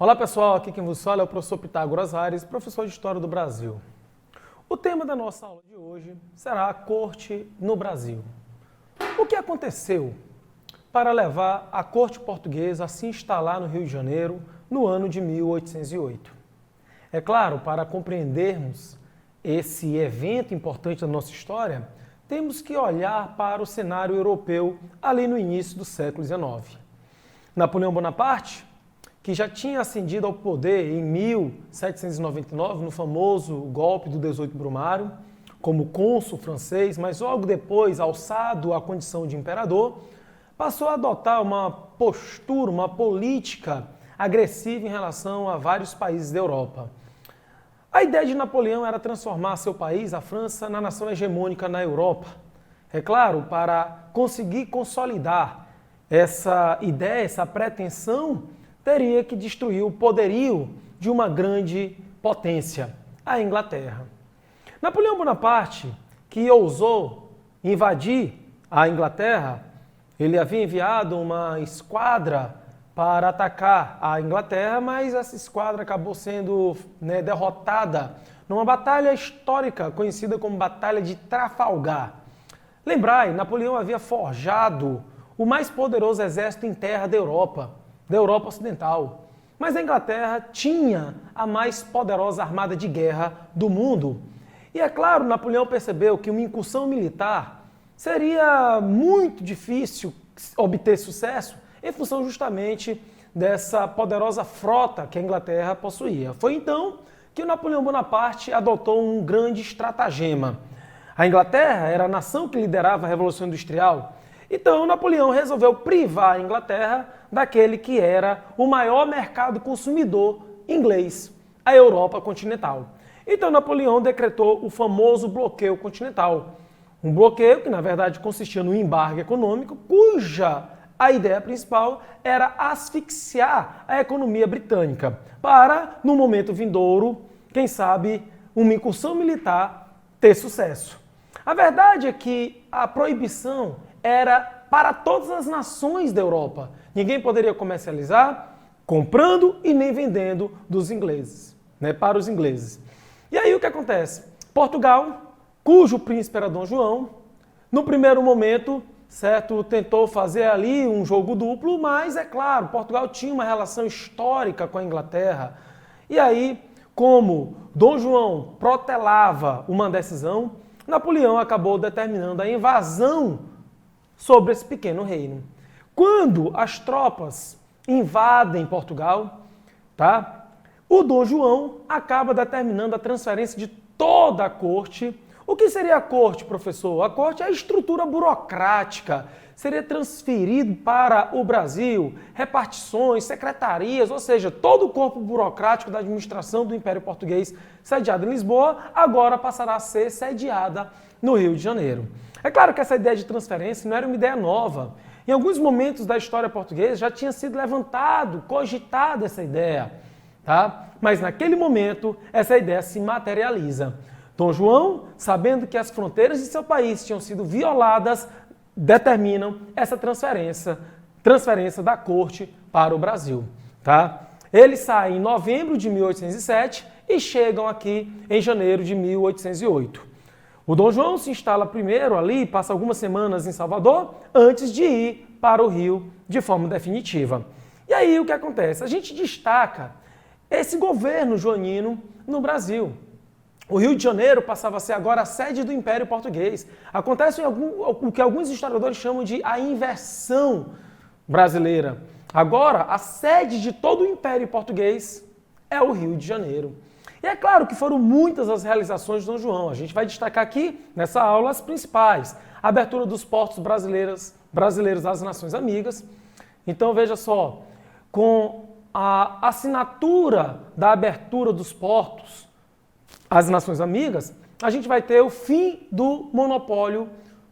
Olá pessoal, aqui quem vos fala é o professor Pitágoras Aires, professor de História do Brasil. O tema da nossa aula de hoje será a corte no Brasil. O que aconteceu para levar a corte portuguesa a se instalar no Rio de Janeiro no ano de 1808? É claro, para compreendermos esse evento importante da nossa história, temos que olhar para o cenário europeu ali no início do século XIX. Napoleão Bonaparte, que já tinha ascendido ao poder em 1799, no famoso golpe do 18 Brumário, como cônsul francês, mas logo depois, alçado à condição de imperador, passou a adotar uma postura, uma política agressiva em relação a vários países da Europa. A ideia de Napoleão era transformar seu país, a França, na nação hegemônica na Europa. É claro, para conseguir consolidar essa ideia, essa pretensão, teria que destruir o poderio de uma grande potência, a Inglaterra. Napoleão Bonaparte, que ousou invadir a Inglaterra, ele havia enviado uma esquadra para atacar a Inglaterra, mas essa esquadra acabou sendo derrotada numa batalha histórica conhecida como Batalha de Trafalgar. Lembrai, Napoleão havia forjado o mais poderoso exército em terra da Europa Ocidental. Mas a Inglaterra tinha a mais poderosa armada de guerra do mundo. E é claro, Napoleão percebeu que uma incursão militar seria muito difícil obter sucesso em função justamente dessa poderosa frota que a Inglaterra possuía. Foi então que o Napoleão Bonaparte adotou um grande estratagema. A Inglaterra era a nação que liderava a Revolução Industrial. Então, Napoleão resolveu privar a Inglaterra daquele que era o maior mercado consumidor inglês, a Europa continental. Então, Napoleão decretou o famoso bloqueio continental. Um bloqueio que, na verdade, consistia no embargo econômico, cuja a ideia principal era asfixiar a economia britânica para, no momento vindouro, quem sabe, uma incursão militar ter sucesso. A verdade é que a proibição era para todas as nações da Europa. Ninguém poderia comercializar comprando e nem vendendo dos ingleses, para os ingleses. E aí o que acontece? Portugal, cujo príncipe era Dom João, no primeiro momento, certo, tentou fazer ali um jogo duplo, mas é claro, Portugal tinha uma relação histórica com a Inglaterra. E aí, como Dom João protelava uma decisão, Napoleão acabou determinando a invasão sobre esse pequeno reino. Quando as tropas invadem Portugal, o Dom João acaba determinando a transferência de toda a corte. O que seria a corte, professor? A corte é a estrutura burocrática. Seria transferido para o Brasil repartições, secretarias, ou seja, todo o corpo burocrático da administração do Império Português sediado em Lisboa, agora passará a ser sediada no Rio de Janeiro. É claro que essa ideia de transferência não era uma ideia nova. Em alguns momentos da história portuguesa já tinha sido levantado, cogitada essa ideia, Mas naquele momento essa ideia se materializa. Dom João, sabendo que as fronteiras de seu país tinham sido violadas, determinam essa transferência da corte para o Brasil, Eles saem em novembro de 1807 e chegam aqui em janeiro de 1808. O Dom João se instala primeiro ali, passa algumas semanas em Salvador, antes de ir para o Rio de forma definitiva. E aí o que acontece? A gente destaca esse governo joanino no Brasil. O Rio de Janeiro passava a ser agora a sede do Império Português. Acontece o que alguns historiadores chamam de a inversão brasileira. Agora, a sede de todo o Império Português é o Rio de Janeiro. E é claro que foram muitas as realizações de Dom João. A gente vai destacar aqui, nessa aula, as principais. A abertura dos portos brasileiros às nações amigas. Então, veja só, com a assinatura da abertura dos portos às nações amigas, a gente vai ter o fim do monopólio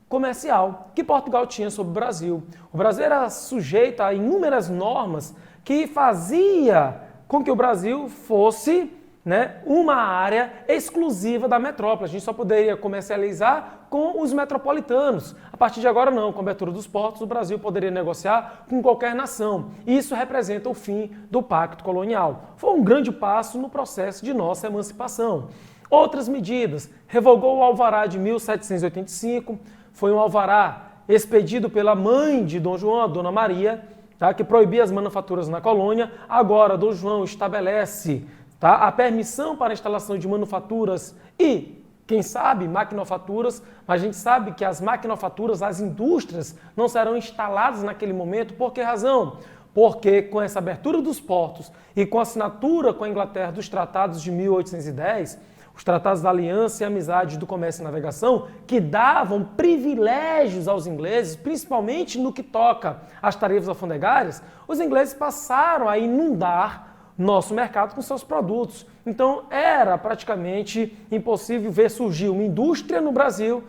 comercial que Portugal tinha sobre o Brasil. O Brasil era sujeito a inúmeras normas que fazia com que o Brasil fosse né, uma área exclusiva da metrópole. A gente só poderia comercializar com os metropolitanos. A partir de agora não, com a abertura dos portos, o Brasil poderia negociar com qualquer nação. Isso representa o fim do Pacto Colonial. Foi um grande passo no processo de nossa emancipação. Outras medidas: revogou o alvará de 1785, foi um alvará expedido pela mãe de Dom João, a Dona Maria, tá, que proibia as manufaturas na colônia. Agora Dom João estabelece, tá, a permissão para a instalação de manufaturas e, quem sabe, maquinofaturas, mas a gente sabe que as maquinofaturas, as indústrias, não serão instaladas naquele momento. Por que razão? Porque com essa abertura dos portos e com a assinatura com a Inglaterra dos tratados de 1810, os tratados da Aliança e Amizade do Comércio e Navegação, que davam privilégios aos ingleses, principalmente no que toca às tarifas alfandegárias, os ingleses passaram a inundar nosso mercado com seus produtos. Então era praticamente impossível ver surgir uma indústria no Brasil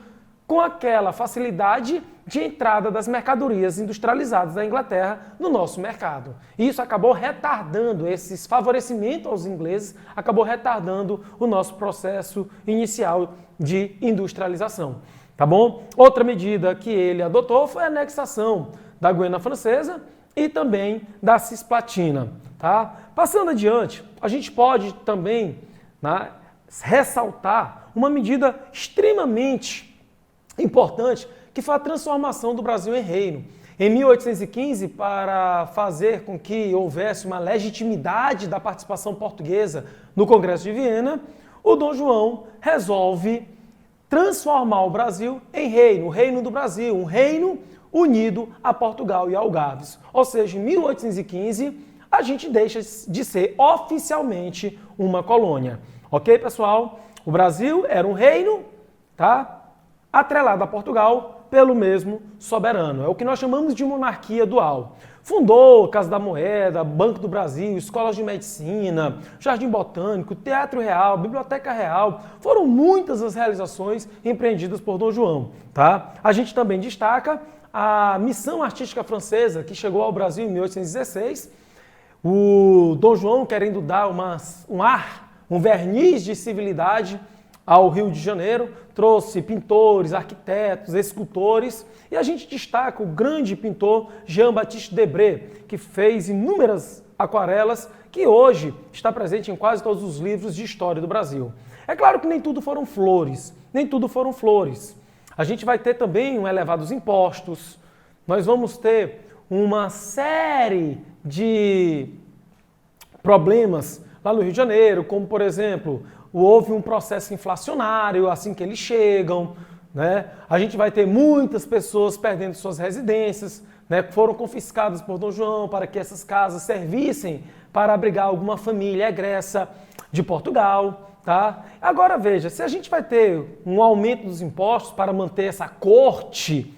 com aquela facilidade de entrada das mercadorias industrializadas da Inglaterra no nosso mercado. E isso acabou retardando, esse favorecimento aos ingleses acabou retardando o nosso processo inicial de industrialização. Tá bom? Outra medida que ele adotou foi a anexação da Guiana Francesa e também da Cisplatina. Tá? Passando adiante, a gente pode também, né, ressaltar uma medida extremamente importante, que foi a transformação do Brasil em reino. Em 1815, para fazer com que houvesse uma legitimidade da participação portuguesa no Congresso de Viena, o Dom João resolve transformar o Brasil em reino, o Reino do Brasil, um reino unido a Portugal e Algarves. Ou seja, em 1815, a gente deixa de ser oficialmente uma colônia. Ok, pessoal? O Brasil era um reino, tá? Atrelado a Portugal pelo mesmo soberano. É o que nós chamamos de monarquia dual. Fundou Casa da Moeda, Banco do Brasil, escolas de medicina, Jardim Botânico, Teatro Real, Biblioteca Real. Foram muitas as realizações empreendidas por Dom João. Tá? A gente também destaca a missão artística francesa, que chegou ao Brasil em 1816. O Dom João querendo dar um ar, um verniz de civilidade ao Rio de Janeiro, trouxe pintores, arquitetos, escultores, e a gente destaca o grande pintor Jean-Baptiste Debré, que fez inúmeras aquarelas, que hoje está presente em quase todos os livros de história do Brasil. É claro que nem tudo foram flores, nem tudo foram flores. A gente vai ter também elevados impostos, nós vamos ter uma série de problemas lá no Rio de Janeiro, como por exemplo, houve um processo inflacionário assim que eles chegam, né? A gente vai ter muitas pessoas perdendo suas residências, né? Foram confiscadas por Dom João para que essas casas servissem para abrigar alguma família egressa de Portugal, tá? Agora veja, se a gente vai ter um aumento dos impostos para manter essa corte,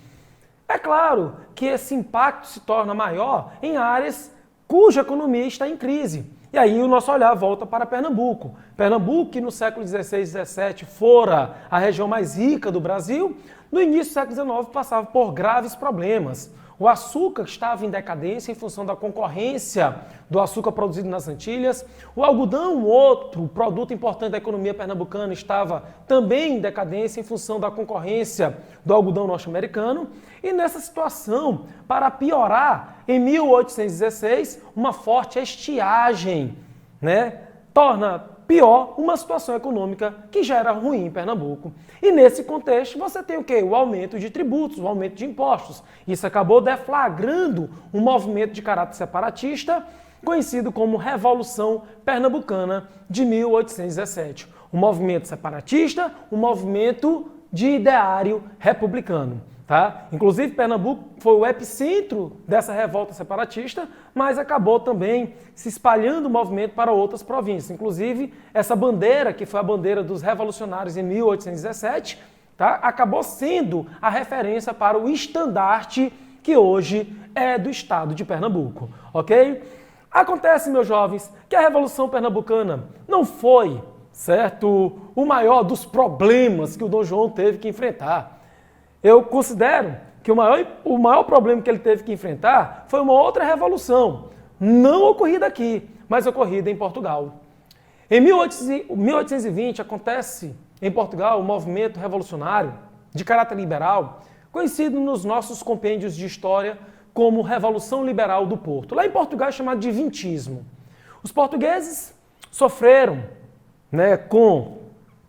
é claro que esse impacto se torna maior em áreas cuja economia está em crise. E aí o nosso olhar volta para Pernambuco. Pernambuco, que no século XVI e XVII fora a região mais rica do Brasil, no início do século XIX passava por graves problemas. O açúcar estava em decadência em função da concorrência do açúcar produzido nas Antilhas. O algodão, outro produto importante da economia pernambucana, estava também em decadência em função da concorrência do algodão norte-americano. E nessa situação, para piorar, em 1816, uma forte estiagem, né, torna pior uma situação econômica que já era ruim em Pernambuco. E nesse contexto você tem o quê? O aumento de tributos, o aumento de impostos. Isso acabou deflagrando um movimento de caráter separatista, conhecido como Revolução Pernambucana de 1817. Um movimento separatista, um movimento de ideário republicano. Tá? Inclusive, Pernambuco foi o epicentro dessa revolta separatista, mas acabou também se espalhando o movimento para outras províncias. Inclusive, essa bandeira, que foi a bandeira dos revolucionários em 1817, tá? Acabou sendo a referência para o estandarte que hoje é do estado de Pernambuco. Ok? Acontece, meus jovens, que a Revolução Pernambucana não foi, certo, o maior dos problemas que o Dom João teve que enfrentar. Eu considero que o maior problema que ele teve que enfrentar foi uma outra revolução, não ocorrida aqui, mas ocorrida em Portugal. Em 1820 acontece em Portugal o movimento revolucionário de caráter liberal, conhecido nos nossos compêndios de história como Revolução Liberal do Porto. Lá em Portugal é chamado de vintismo. Os portugueses sofreram, com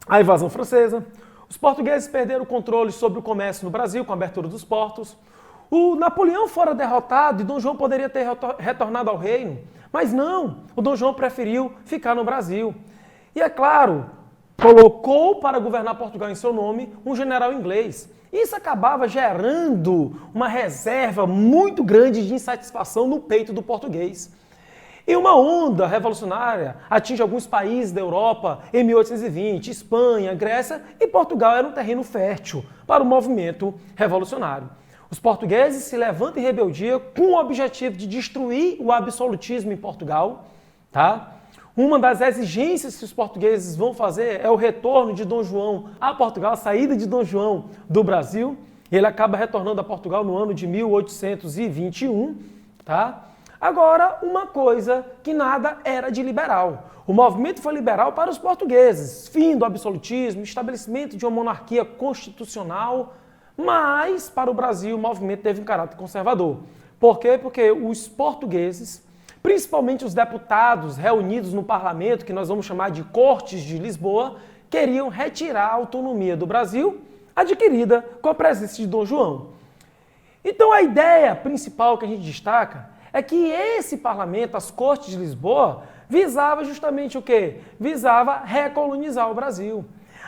a invasão francesa. Os portugueses perderam o controle sobre o comércio no Brasil com a abertura dos portos. O Napoleão fora derrotado e Dom João poderia ter retornado ao reino, mas não, o Dom João preferiu ficar no Brasil. E é claro, colocou para governar Portugal em seu nome um general inglês. Isso acabava gerando uma reserva muito grande de insatisfação no peito do português. E uma onda revolucionária atinge alguns países da Europa em 1820, Espanha, Grécia, e Portugal era um terreno fértil para o movimento revolucionário. Os portugueses se levantam em rebeldia com o objetivo de destruir o absolutismo em Portugal. Tá? Uma das exigências que os portugueses vão fazer é o retorno de Dom João a Portugal, a saída de Dom João do Brasil. Ele acaba retornando a Portugal no ano de 1821. Tá? Agora, uma coisa que nada era de liberal. O movimento foi liberal para os portugueses, fim do absolutismo, estabelecimento de uma monarquia constitucional, mas para o Brasil o movimento teve um caráter conservador. Por quê? Porque os portugueses, principalmente os deputados reunidos no parlamento, que nós vamos chamar de Cortes de Lisboa, queriam retirar a autonomia do Brasil, adquirida com a presença de Dom João. Então a ideia principal que a gente destaca é que esse parlamento, as Cortes de Lisboa, visava justamente o quê? Visava recolonizar o Brasil.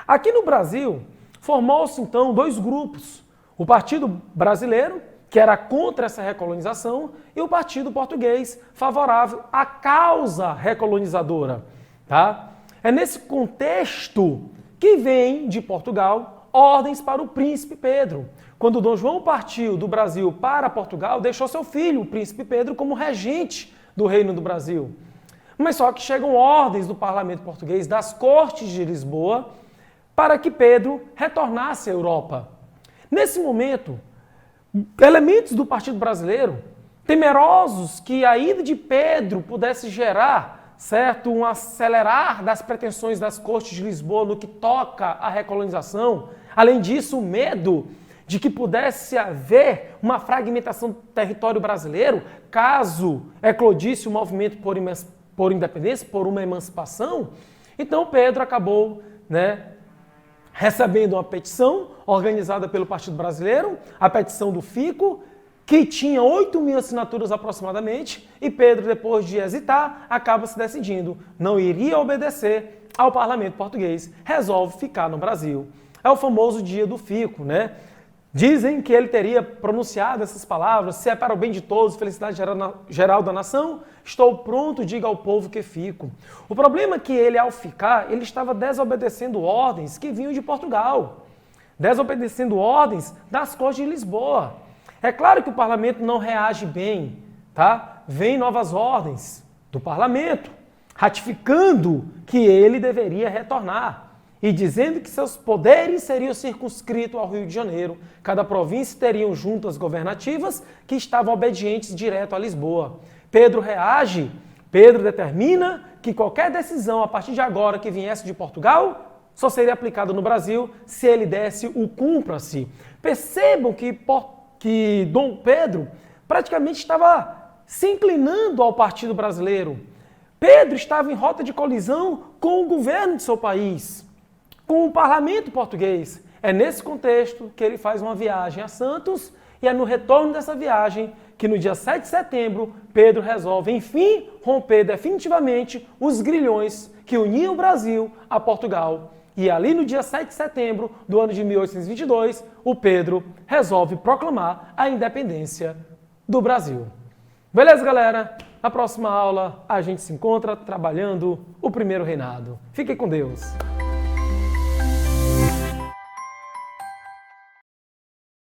Aqui no Brasil, formou-se então dois grupos. O Partido Brasileiro, que era contra essa recolonização, e o Partido Português, favorável à causa recolonizadora. Tá? É nesse contexto que vem de Portugal ordens para o príncipe Pedro. Quando Dom João partiu do Brasil para Portugal, deixou seu filho, o príncipe Pedro, como regente do Reino do Brasil. Mas só que chegam ordens do parlamento português, das Cortes de Lisboa, para que Pedro retornasse à Europa. Nesse momento, elementos do Partido Brasileiro, temerosos que a ida de Pedro pudesse gerar, certo, um acelerar das pretensões das Cortes de Lisboa no que toca à recolonização, além disso, o medo de que pudesse haver uma fragmentação do território brasileiro, caso eclodisse o movimento por independência, por uma emancipação. Então Pedro acabou, recebendo uma petição organizada pelo Partido Brasileiro, a petição do Fico, que tinha 8.000 assinaturas aproximadamente, e Pedro, depois de hesitar, acaba se decidindo. Não iria obedecer ao parlamento português, resolve ficar no Brasil. É o famoso dia do Fico, Dizem que ele teria pronunciado essas palavras: se é para o bem de todos, felicidade geral da nação, estou pronto, diga ao povo que fico. O problema é que ele, ao ficar, ele estava desobedecendo ordens que vinham de Portugal, desobedecendo ordens das Cortes de Lisboa. É claro que o parlamento não reage bem, tá? Vêm novas ordens do parlamento, ratificando que ele deveria retornar e dizendo que seus poderes seriam circunscritos ao Rio de Janeiro. Cada província teriam juntas governativas que estavam obedientes direto a Lisboa. Pedro reage, Pedro determina que qualquer decisão a partir de agora que viesse de Portugal só seria aplicada no Brasil se ele desse o cumpra-se. Percebam que Dom Pedro praticamente estava se inclinando ao Partido Brasileiro. Pedro estava em rota de colisão com o governo de seu país, com o parlamento português. É nesse contexto que ele faz uma viagem a Santos, e é no retorno dessa viagem que no dia 7 de setembro, Pedro resolve, enfim, romper definitivamente os grilhões que uniam o Brasil a Portugal. E ali no dia 7 de setembro do ano de 1822, o Pedro resolve proclamar a independência do Brasil. Beleza, galera? Na próxima aula a gente se encontra trabalhando o primeiro reinado. Fiquem com Deus!